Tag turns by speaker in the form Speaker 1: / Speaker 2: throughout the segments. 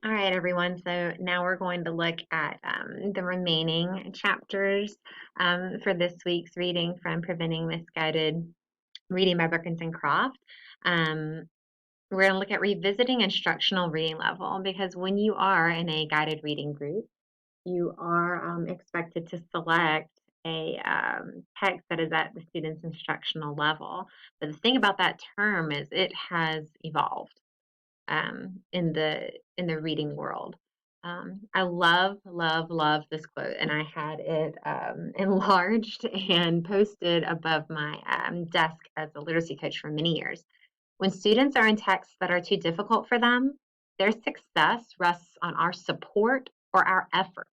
Speaker 1: All right, everyone. So now we're going to look at the remaining chapters for this week's reading from Preventing Misguided, reading by Brookins and Croft. We're going to look at revisiting instructional reading level because when you are in a guided reading group, you are expected to select a text that is at the student's instructional level. But the thing about that term is it has evolved in the reading world. I love this quote, and I had it enlarged and posted above my desk as a literacy coach for many years. When students are in texts that are too difficult for them, their success rests on our support or our effort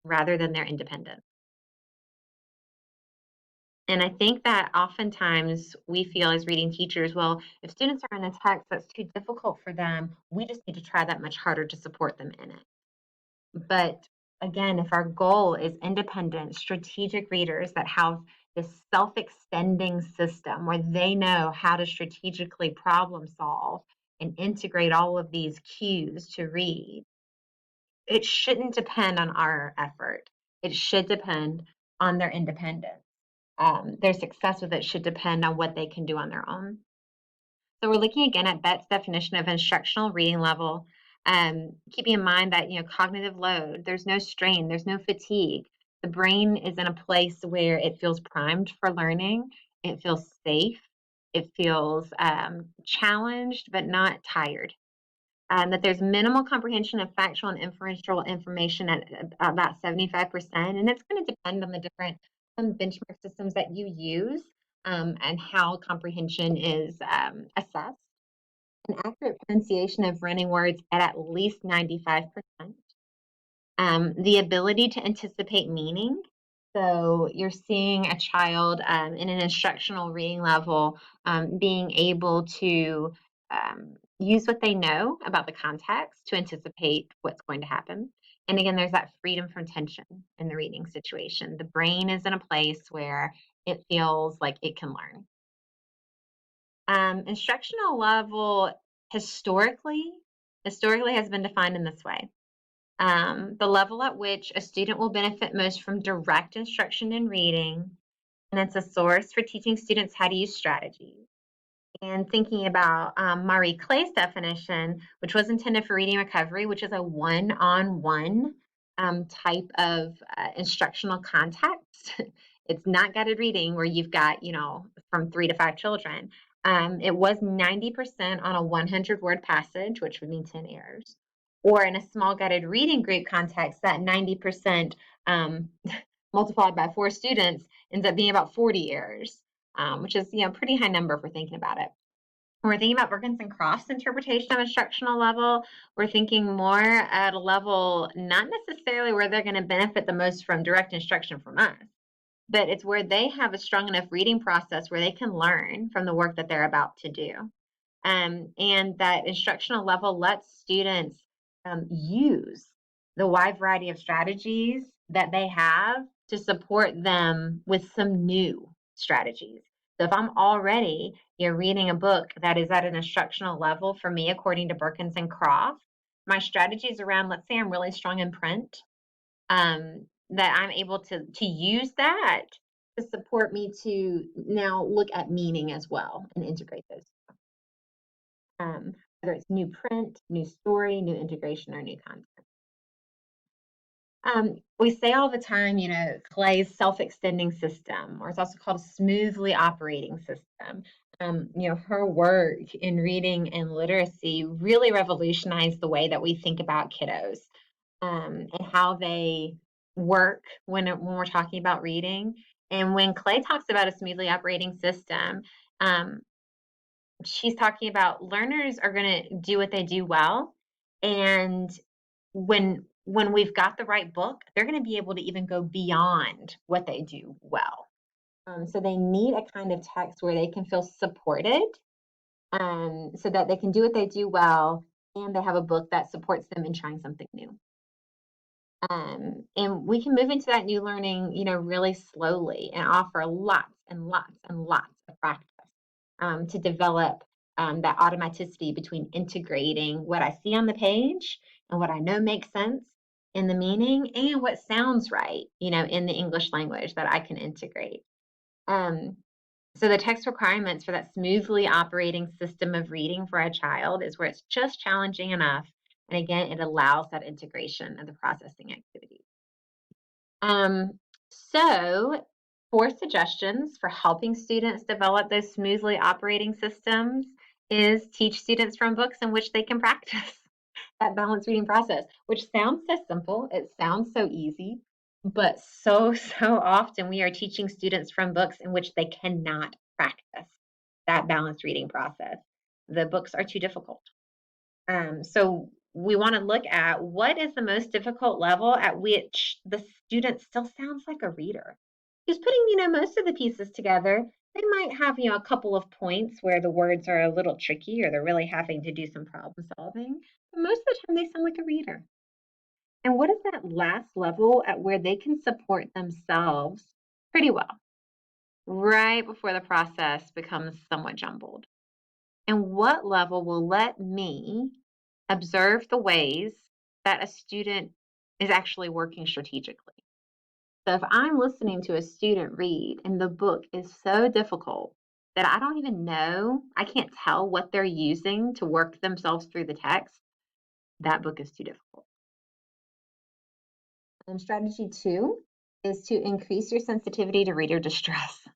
Speaker 1: rather than their independence. And I think that oftentimes we feel as reading teachers, well, if students are in a text that's too difficult for them, we just need to try that much harder to support them in it. But again, if our goal is independent, strategic readers that have this self-extending system where they know how to strategically problem solve and integrate all of these cues to read, it shouldn't depend on our effort. It should depend on their independence. Their success with it should depend on what they can do on their own. So we're looking again at Bett's definition of instructional reading level, keeping in mind that, cognitive load, there's no strain, there's no fatigue. The brain is in a place where it feels primed for learning. It feels safe. It feels challenged, but not tired. That there's minimal comprehension of factual and inferential information at about 75%. And it's going to depend on the different benchmark systems that you use and how comprehension is assessed. An accurate pronunciation of running words at least 95%. The ability to anticipate meaning. So you're seeing a child in an instructional reading level being able to use what they know about the context to anticipate what's going to happen. And again, there's that freedom from tension in the reading situation. The brain is in a place where it feels like it can learn. Instructional level historically has been defined in this way. The level at which a student will benefit most from direct instruction in reading, and it's a source for teaching students how to use strategies. And thinking about Marie Clay's definition, which was intended for reading recovery, which is a one-on-one type of instructional context. It's not guided reading where you've got, from 3 to 5 children. It was 90% on a 100-word passage, which would mean 10 errors. Or in a small guided reading group context, that 90% multiplied by 4 students ends up being about 40 errors, which is pretty high number if we're thinking about it. When we're thinking about Brookins and Croft's interpretation of instructional level, we're thinking more at a level not necessarily where they're going to benefit the most from direct instruction from us, but it's where they have a strong enough reading process where they can learn from the work that they're about to do. And that instructional level lets students use the wide variety of strategies that they have to support them with some new strategies. So if I'm already reading a book that is at an instructional level for me, according to Brookins and Croft, my strategies around, let's say I'm really strong in print, that I'm able to use that to support me to now look at meaning as well and integrate those. Whether it's new print, new story, new integration, or new content. We say all the time, Clay's self-extending system, or it's also called a smoothly operating system. Her work in reading and literacy really revolutionized the way that we think about kiddos and how they work when we're talking about reading. And when Clay talks about a smoothly operating system, she's talking about learners are going to do what they do well, and when we've got the right book, they're going to be able to even go beyond what they do well. So they need a kind of text where they can feel supported, so that they can do what they do well, and they have a book that supports them in trying something new. And we can move into that new learning, really slowly and offer lots and lots and lots of practice to develop that automaticity between integrating what I see on the page and what I know makes sense in the meaning and what sounds right, in the English language that I can integrate. Um, so the text requirements for that smoothly operating system of reading for a child is where it's just challenging enough. And again, it allows that integration of the processing activities. So 4 suggestions for helping students develop those smoothly operating systems is teach students from books in which they can practice that balanced reading process, which sounds so simple. It sounds so easy, but so often we are teaching students from books in which they cannot practice that balanced reading process. The books are too difficult. So we want to look at what is the most difficult level at which the student still sounds like a reader. Who's putting, most of the pieces together. They might have, a couple of points where the words are a little tricky or they're really having to do some problem solving. But most of the time they sound like a reader. And what is that last level at where they can support themselves pretty well, right before the process becomes somewhat jumbled? And what level will let me observe the ways that a student is actually working strategically? So if I'm listening to a student read and the book is so difficult that I don't even know, I can't tell what they're using to work themselves through the text, that book is too difficult. Strategy 2 is to increase your sensitivity to reader distress.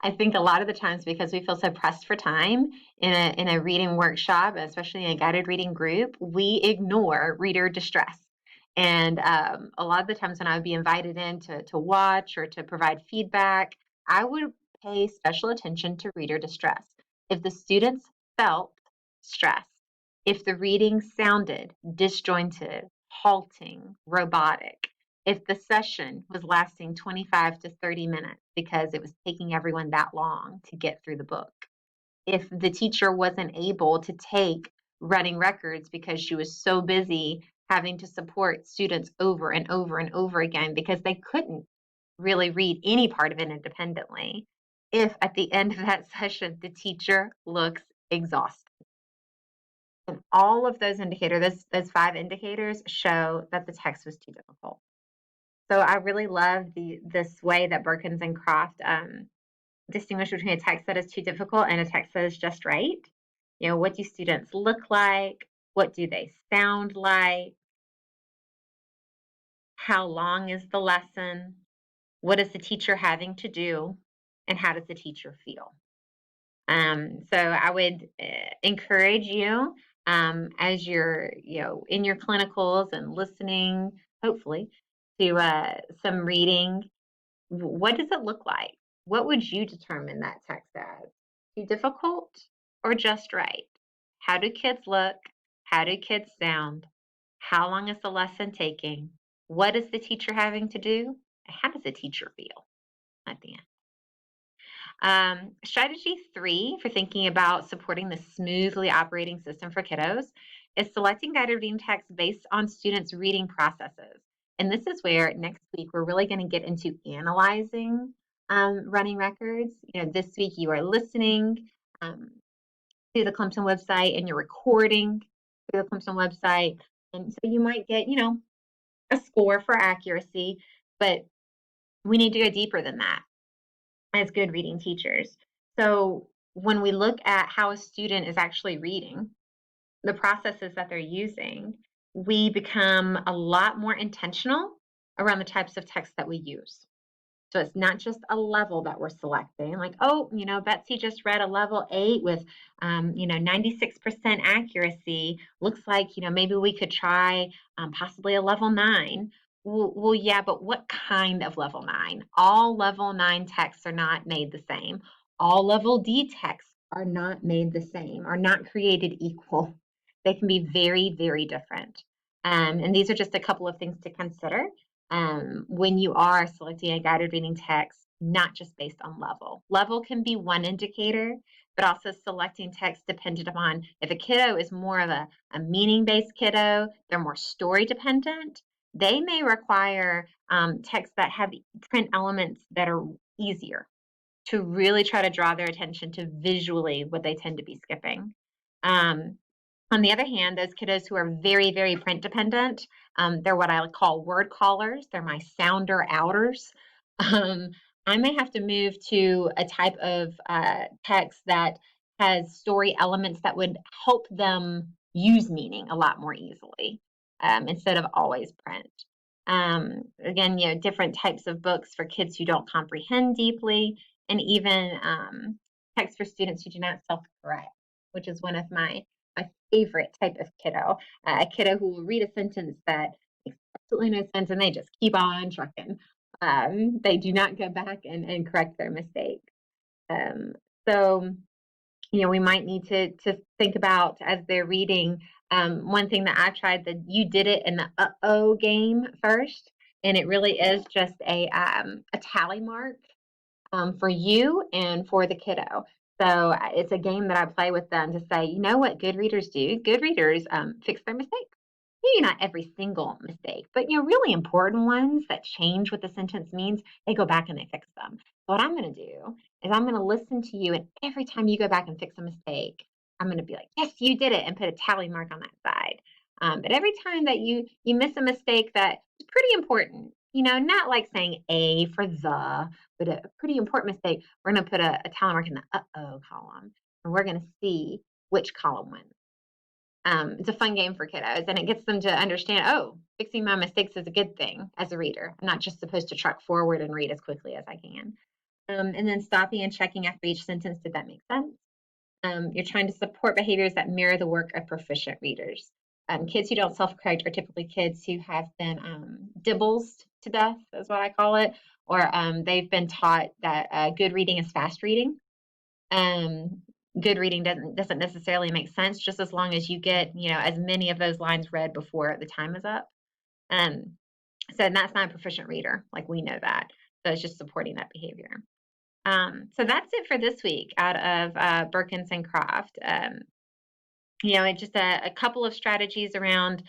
Speaker 1: I think a lot of the times because we feel so pressed for time in a reading workshop, especially in a guided reading group, we ignore reader distress. And a lot of the times when I would be invited in to watch or to provide feedback, I would pay special attention to reader distress. If the students felt stress, if the reading sounded disjointed, halting, robotic, if the session was lasting 25 to 30 minutes because it was taking everyone that long to get through the book, if the teacher wasn't able to take running records because she was so busy having to support students over and over and over again because they couldn't really read any part of it independently, if at the end of that session the teacher looks exhausted. And all of those indicators, those 5 indicators, show that the text was too difficult. So I really love this way that Berkins and Croft distinguish between a text that is too difficult and a text that is just right. What do students look like? What do they sound like? How long is the lesson? What is the teacher having to do? And how does the teacher feel? So I would encourage you as you're, in your clinicals and listening, hopefully, to some reading. What does it look like? What would you determine that text as? Too difficult or just right? How do kids look? How do kids sound? How long is the lesson taking? What is the teacher having to do? And how does the teacher feel at the end? Strategy 3 for thinking about supporting the smoothly operating system for kiddos is selecting guided reading text based on students' reading processes. And this is where next week we're really going to get into analyzing running records. This week you are listening to the Clemson website and you're recording through the Clemson website. And so you might get, a score for accuracy, but we need to go deeper than that as good reading teachers. So when we look at how a student is actually reading, the processes that they're using, we become a lot more intentional around the types of text that we use. So it's not just a level that we're selecting, like, oh, Betsy just read a level 8 with, 96% accuracy. Looks like, maybe we could try possibly a level 9. Well, yeah, but what kind of level 9? All level 9 texts are not made the same. All level D texts are not made the same, are not created equal. They can be very, very different. And these are just a couple of things to consider when you are selecting a guided reading text, not just based on level. Level can be one indicator, but also selecting text dependent upon if a kiddo is more of a meaning-based kiddo, they're more story dependent, they may require texts that have print elements that are easier to really try to draw their attention to visually what they tend to be skipping. On the other hand, those kiddos who are very, very print dependent, they're what I call word callers. They're my sounder outers. Um, I may have to move to a type of text that has story elements that would help them use meaning a lot more easily, instead of always print. Again, different types of books for kids who don't comprehend deeply, and even text for students who do not self-correct, which is one of my favorite type of kiddo. A kiddo who will read a sentence that makes absolutely no sense and they just keep on trucking. They do not go back and correct their mistake. Um, so, we might need to think about as they're reading. One thing that I tried, the you did it in the uh-oh game first, and it really is just a tally mark for you and for the kiddo. So it's a game that I play with them to say, you know what good readers do? Good readers fix their mistakes. Maybe not every single mistake, but really important ones that change what the sentence means, they go back and they fix them. So what I'm going to do is I'm going to listen to you, and every time you go back and fix a mistake, I'm going to be like, yes, you did it, and put a tally mark on that side. But every time that you miss a mistake that is pretty important, not like saying a for the, but a pretty important mistake, we're going to put a tally mark in the uh-oh column, and we're going to see which column wins. It's a fun game for kiddos, and it gets them to understand, oh, fixing my mistakes is a good thing as a reader. I'm not just supposed to truck forward and read as quickly as I can. And then stopping and checking after each sentence, did that make sense? You're trying to support behaviors that mirror the work of proficient readers. Kids who don't self-correct are typically kids who have been dibbles to death, is what I call it, or they've been taught that good reading is fast reading. Um, Good reading doesn't necessarily make sense just as long as you get as many of those lines read before the time is up. Um, so that's not a proficient reader, like we know that. So it's just supporting that behavior. So that's it for this week out of Berkins and Croft. It's just a couple of strategies around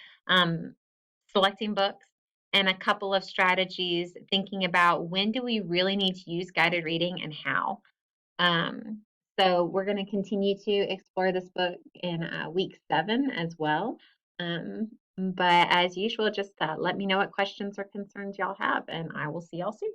Speaker 1: selecting books, and a couple of strategies thinking about when do we really need to use guided reading and how. Um, so we're going to continue to explore this book in week 7 as well. But as usual, just let me know what questions or concerns y'all have, and I will see y'all soon.